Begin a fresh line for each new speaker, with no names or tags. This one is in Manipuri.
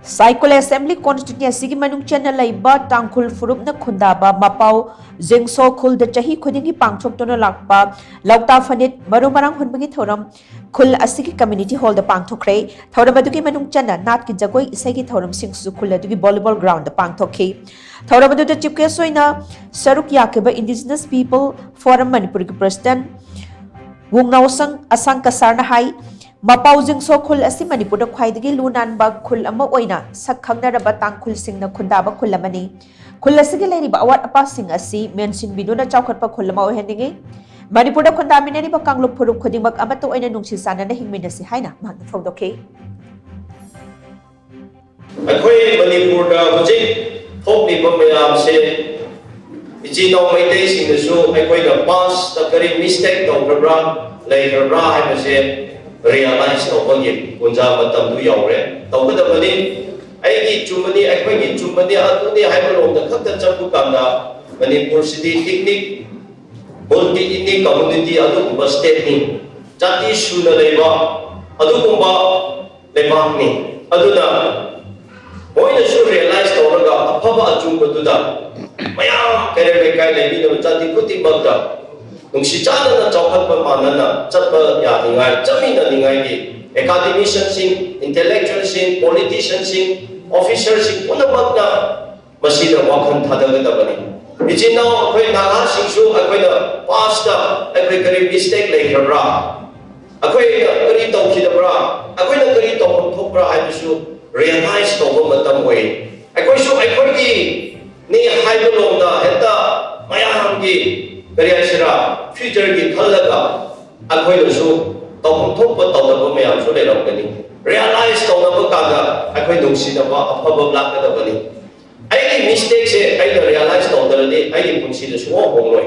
Saikul Assembly Constituency ki manung channel laiba tangkhul furup na khundaba mapau jengso khul da chahi khudingi pangchok tono lakpa laukta fanit marumarang hunbangi thoram khul asiki community hall da pangthokre thoram adugi manung channel nat ki jagoi isai ki thoram singsu khul adugi volleyball ground da pangthokhi thoram adu da chief guest oina saruk yakeba indigenous people forum manipur ki president wungnau sang asang kasarna hai Mapau jingso khul asi Manipur da khwaidagi lunan ba khul ama oina sak khangnaraba tangkhul singna khundaba khul amani khul asigi leiriba awat apa sing asi mention biduna chawkhatpa khul ama oheningi Manipur da khundaminani ba kanglup phurup khudingmak amato oina nungsi sana na hingminasi haina mahna fawdokhe
Akhoi Manipur da hojik thokliba mayam se ichino maitei sing da su akhoi da past da kari mistake tawrabra leirabra haibase realize opagi kunja matam du yaure tawda bani aigi chumani akhoi chumani atuni haibalo da khakta chapu kamda Manipur city picnic multi ethnic community adu ba state ni jati shuna leba adu kumba leba ni aduna moina su realize tawraga aphaba achumba duda maya kare kai lebi no jati kuti bagda nungsi chana na chawkhat pa manana chatpa ya ningai chamina ningai gi academicians sing intellectuals sing politicians sing officers sing punamak na masida wakhan thadaga da bani ichina akhoi naga singsu akhoi da past da akhoi kari mistake lai khabra akhoi kari tawki da bra akhoi na kari tawk thokra aisu realize to matam hoi akhoi su akhoi gi ni haibalo da heta mayam gi Kariasira future ki khalaga akhoi losu tawhum thokpa tawdaba mayam su le lawgani realize tawdaba kaga akhoi nungsi da ba aphaba lakka da bani ai mistake se ai realize tawdalani ai punsi da su hongloi